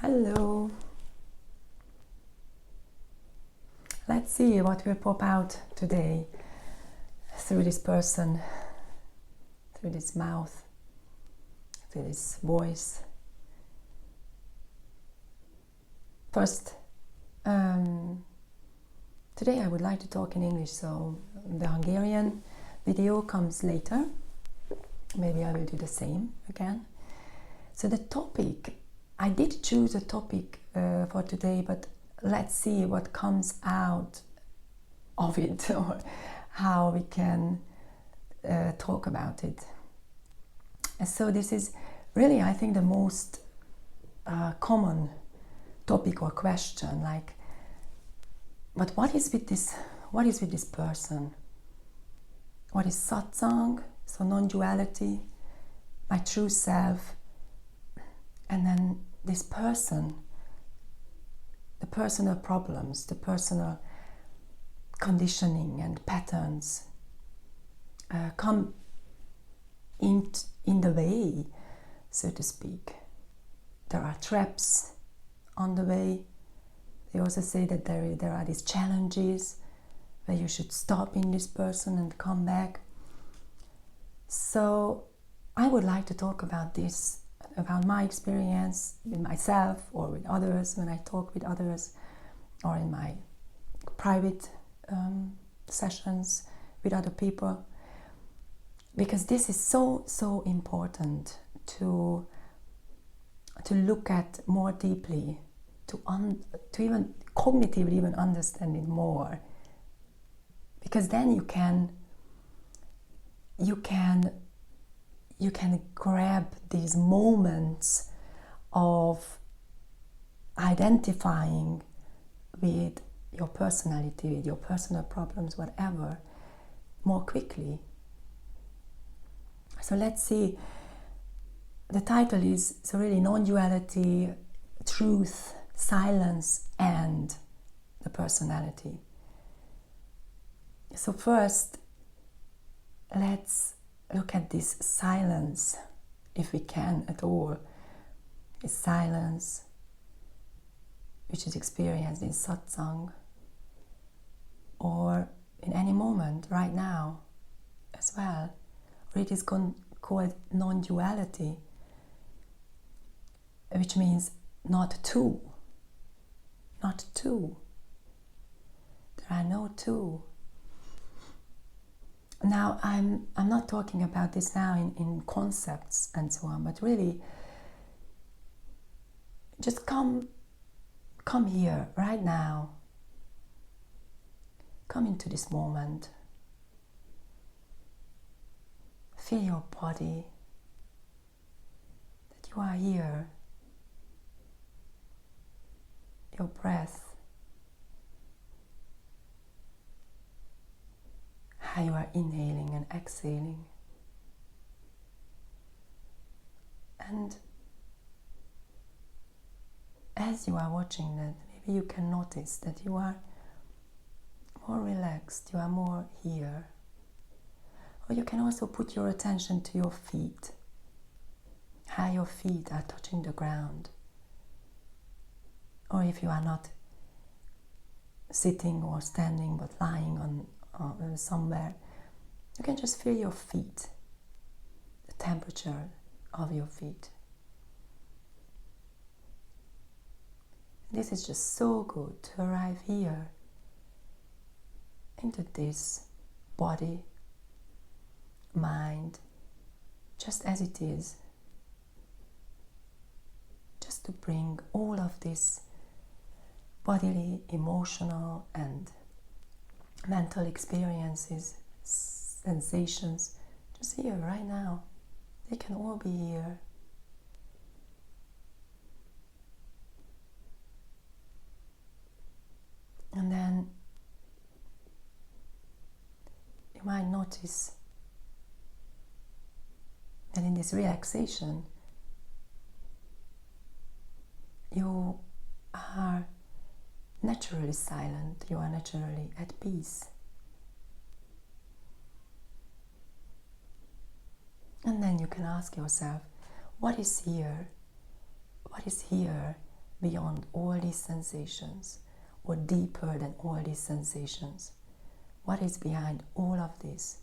Hello. Let's see what will pop out today through this person, through this mouth, through this voice. First, today I would like to talk in English, so the Hungarian video comes later. Maybe I will do the same again. So the topic, I did choose a topic for today, but let's see what comes out of it or how we can talk about it. So this is really, I think, the most common topic or question, like, but what is with this person? What is Satsang, so non-duality, my true self, and then this person, the personal problems, the personal conditioning and patterns come in the way, so to speak. There are traps on the way. They also say that there are these challenges where you should stop in this person and come back. So I would like to talk about this, about my experience with myself or with others, when I talk with others, or in my private sessions with other people, because this is so important to look at more deeply, to even cognitively even understand it more, because then you can grab these moments of identifying with your personality, with your personal problems, whatever, more quickly. So let's see. The title is so really non-duality, truth, silence, and the personality. So first, let's look at this silence, if we can at all. This silence which is experienced in Satsang or in any moment right now as well. Or it is called non-duality, which means not two. Not two. There are no two. Now, I'm not talking about this now in concepts and so on, but really just come here right now. Come into this moment. Feel your body, that you are here. Your breath, how you are inhaling and exhaling. And as you are watching that, maybe you can notice that you are more relaxed, you are more here. Or you can also put your attention to your feet, how your feet are touching the ground. Or if you are not sitting or standing but lying on somewhere, you can just feel your feet, the temperature of your feet. This is just so good to arrive here into this body, mind, just as it is. Just to bring all of this bodily, emotional and mental experiences, sensations, just here, right now. They can all be here. And then you might notice that in this relaxation, you are naturally silent, you are naturally at peace. And then you can ask yourself, what is here? What is here beyond all these sensations, or deeper than all these sensations? What is behind all of this?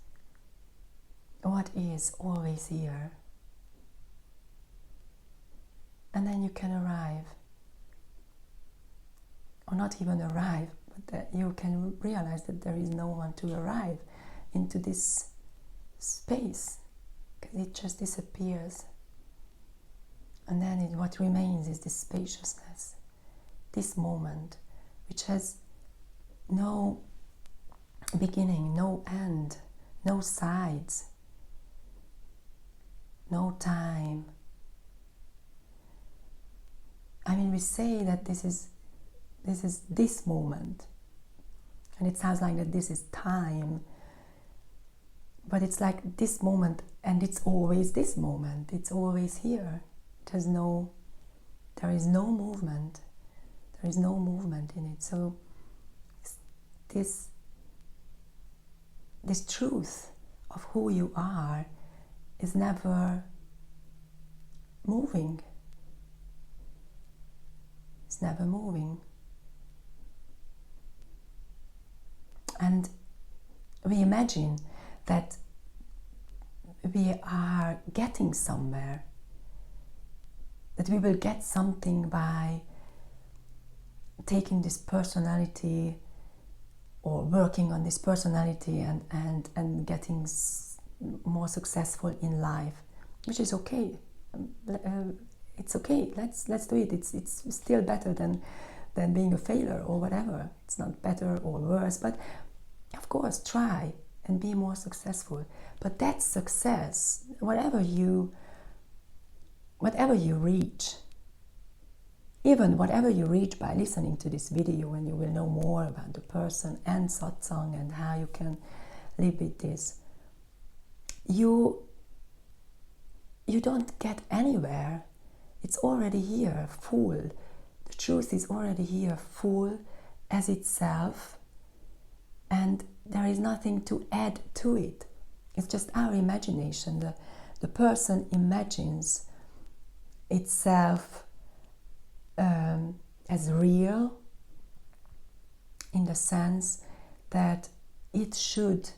What is always here? And then you can arrive, or not even arrive, but that you can realize that there is no one to arrive into this space, because it just disappears. And then what remains is this spaciousness, this moment, which has no beginning, no end, no sides, no time. I mean, we say that this is this moment, and it sounds like that this is time, but it's like this moment, and it's always this moment. It's always here. There is no movement. There is no movement in it. So this truth of who you are is never moving. It's never moving. And we imagine that we are getting somewhere, that we will get something by taking this personality or working on this personality and getting more successful in life, which is okay. It's okay. Let's do it. It's still better than being a failure or whatever. It's not better or worse, but of course try and be more successful. But that success, whatever you reach, even whatever you reach by listening to this video, and you will know more about the person and Satsang and how you can live with this, you don't get anywhere. It's already here, full. The truth is already here, full as itself, and there is nothing to add to it. It's just our imagination. The person imagines itself as real, in the sense that it should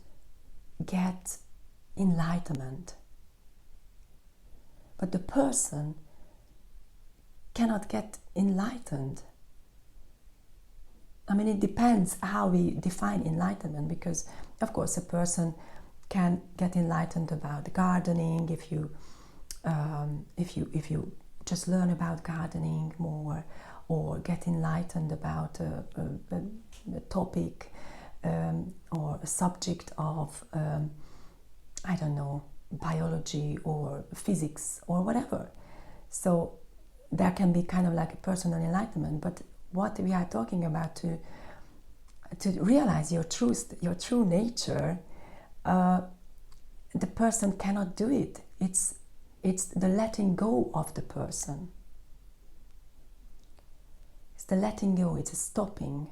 get enlightenment. But the person cannot get enlightened. I mean, it depends how we define enlightenment, because of course a person can get enlightened about gardening if you just learn about gardening more, or get enlightened about a topic or a subject of I don't know, biology or physics or whatever. So there can be kind of like a personal enlightenment. But what we are talking about, to realize your true nature, the person cannot do it. It's the letting go of the person. It's the letting go, it's a stopping.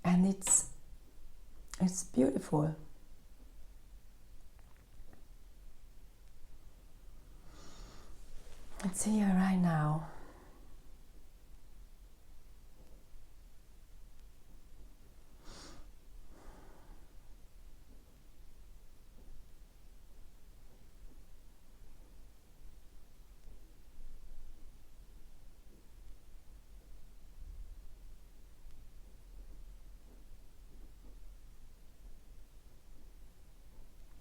And it's beautiful. It's here right now.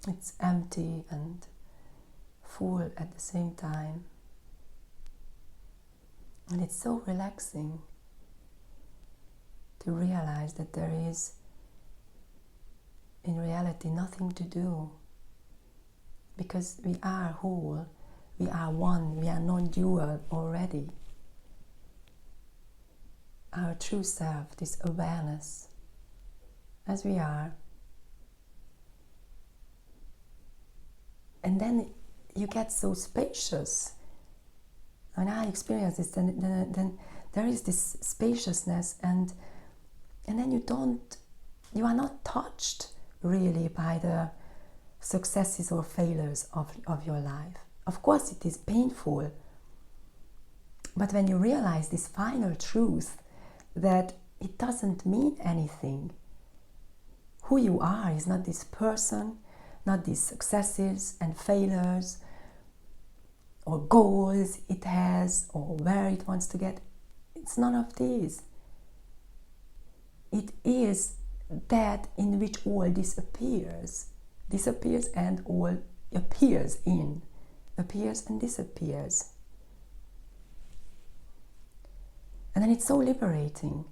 It's empty and full at the same time. And it's so relaxing to realize that there is, in reality, nothing to do. Because we are whole, we are one, we are non-dual already. Our true self, this awareness, as we are. And then you get so spacious. When I experience this, then there is this spaciousness, and then you are not touched really by the successes or failures of your life. Of course it is painful, But when you realize this final truth that it doesn't mean anything, who you are is not this person, not these successes and failures or goals it has or where it wants to get. It's none of these. It is that in which all disappears and all appears in, appears and disappears. And then it's so liberating.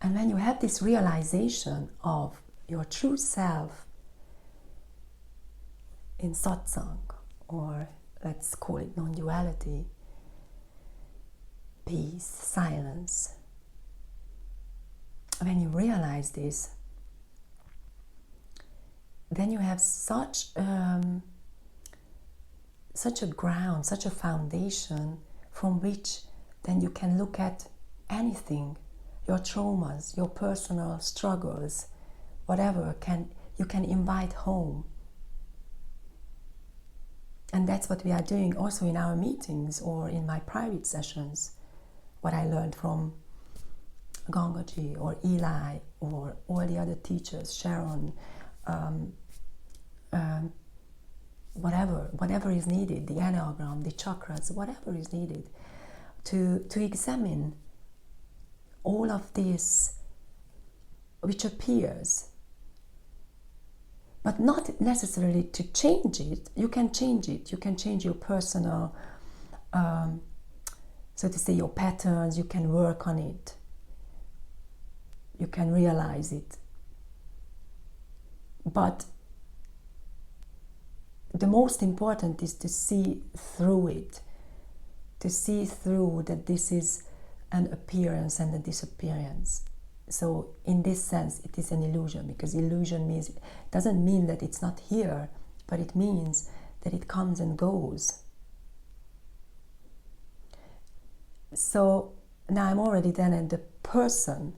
And when you have this realization of your true self in satsang, or let's call it non-duality, peace, silence, when you realize this, then you have such a ground, such a foundation from which then you can look at anything, your traumas, your personal struggles, whatever you can invite home. And that's what we are doing also in our meetings or in my private sessions. What I learned from Gangaji or Eli or all the other teachers, Sharon, whatever is needed, the Enneagram, the chakras, whatever is needed, to examine all of this which appears, but not necessarily to change it. You can change it. You can change your personal, so to say, your patterns. You can work on it. You can realize it. But the most important is to see through it, to see through that this is an appearance and a disappearance. So in this sense, it is an illusion, because illusion doesn't mean that it's not here, but it means that it comes and goes. So now I'm already then at the person.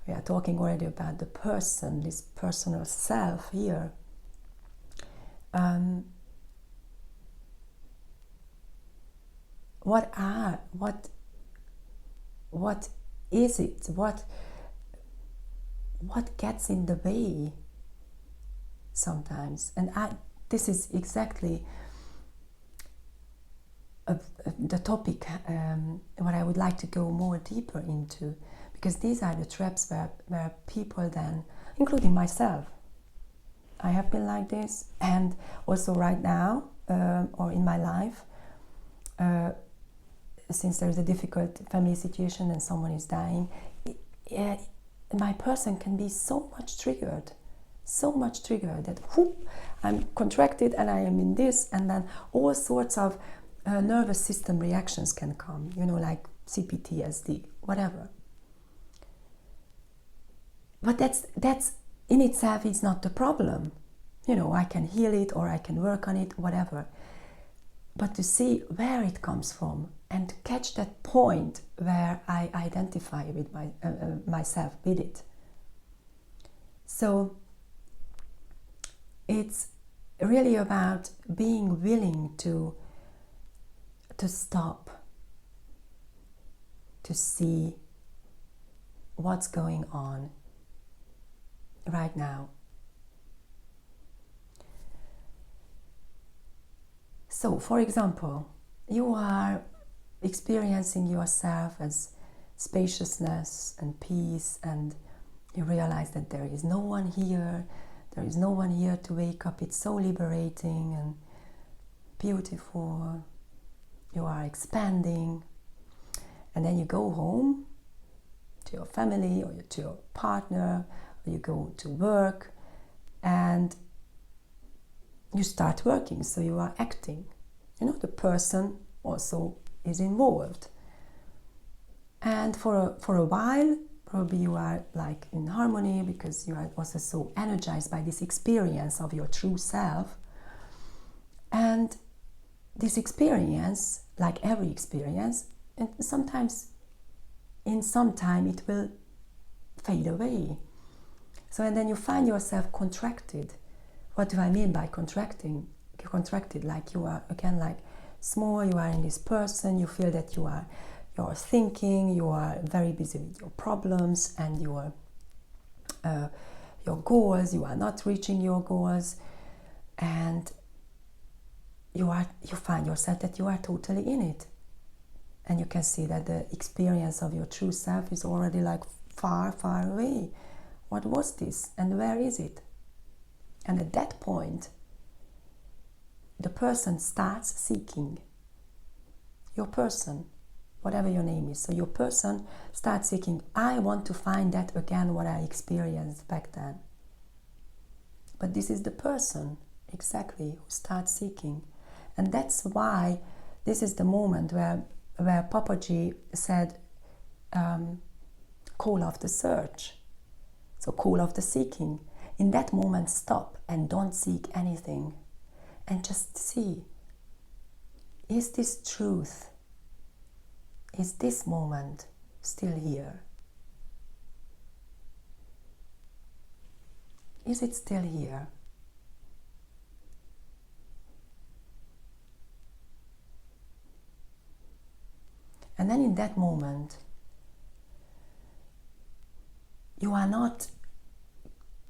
We are talking already about the person, this personal self here. What is it? What gets in the way sometimes? And this is exactly the topic what I would like to go more deeper into, because these are the traps where people then, including myself, I have been like this, and also right now or in my life, since there is a difficult family situation and someone is dying, my person can be so much triggered that whoop, I'm contracted and I am in this, and then all sorts of nervous system reactions can come, like CPTSD, whatever. But that's in itself is not the problem. I can heal it or I can work on it, whatever. But to see where it comes from and to catch that point where I identify with myself with it. So it's really about being willing to stop, to see what's going on right now. So, for example, you are experiencing yourself as spaciousness and peace, and you realize that there is no one here to wake up. It's so liberating and beautiful. You are expanding, and then you go home to your family or to your partner, or you go to work and you start working, so you are acting. The person also is involved. And for a while, probably you are like in harmony, because you are also so energized by this experience of your true self. And this experience, like every experience, and sometimes in some time it will fade away. So, and then you find yourself contracted. What do I mean by contracted? Like you are again like small, you are in this person, you feel that you're thinking, you are very busy with your problems and your goals, you are not reaching your goals, and you find yourself that you are totally in it. And you can see that the experience of your true self is already like far, far away. What was this and where is it? And at that point, the person starts seeking. Your person, whatever your name is. So your person starts seeking, I want to find that again, what I experienced back then. But this is the person, exactly, who starts seeking. And that's why this is the moment where Papaji said, call of the search. So call of the seeking. In that moment, stop and don't seek anything. And just see, is this truth? Is this moment still here? Is it still here? And then in that moment, you are not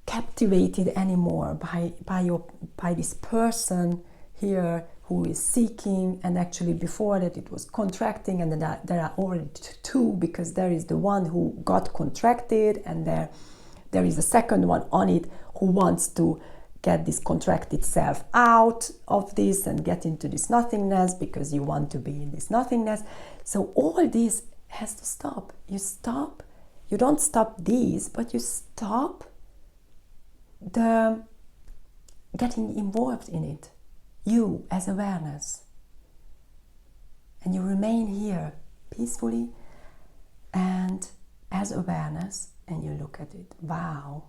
captivated anymore by this person here who is seeking, and actually before that it was contracting, and then there are already two, because there is the one who got contracted and there is a second one on it who wants to get this contracted self out of this and get into this nothingness, because you want to be in this nothingness. So all this has to stop. You don't stop these, but you stop the getting involved in it, you as awareness, and you remain here peacefully and as awareness, and you look at it. Wow,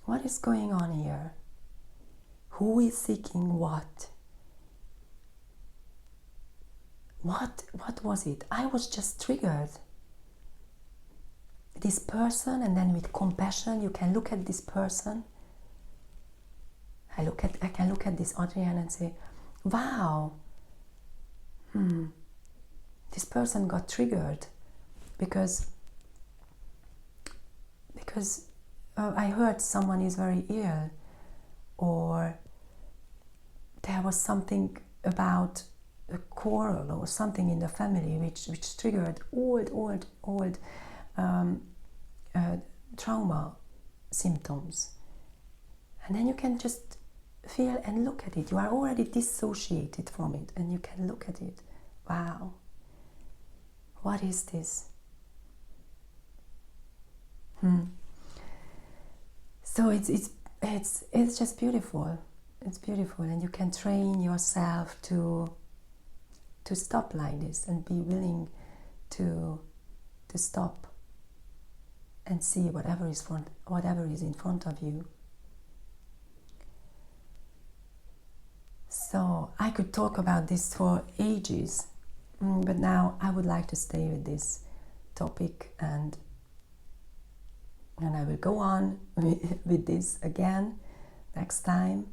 what is going on here? Who is seeking what? What was it? I was just triggered. This person, and then with compassion you can look at this person. I can look at this Adrienn and say, wow, this person got triggered because I heard someone is very ill, or there was something about a quarrel or something in the family which triggered old trauma symptoms. And then you can just feel and look at it. You are already dissociated from it, and you can look at it. Wow, what is this? So it's just beautiful. It's beautiful, and you can train yourself to stop like this and be willing to stop and see whatever is in front of you. So I could talk about this for ages, but now I would like to stay with this topic, and I will go on with this again next time.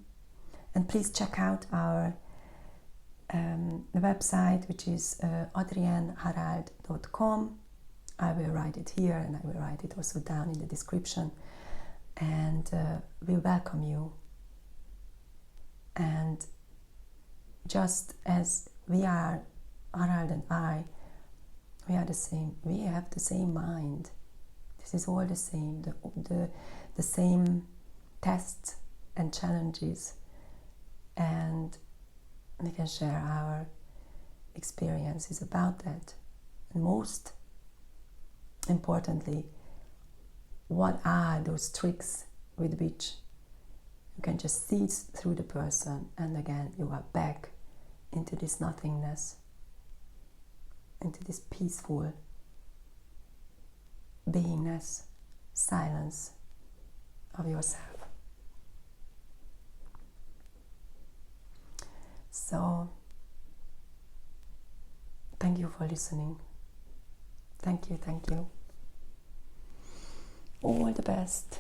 And please check out our website, which is adriennharald.com. I will write it here, and I will write it also down in the description, and we'll welcome you. And just as we are, Harald and I, we are the same. We have the same mind. This is all the same. The same tests and challenges, and we can share our experiences about that. And most importantly, what are those tricks with which you can just see through the person, and again you are back into this nothingness, into this peaceful beingness, silence of yourself. So thank you for listening. Thank you. All the best.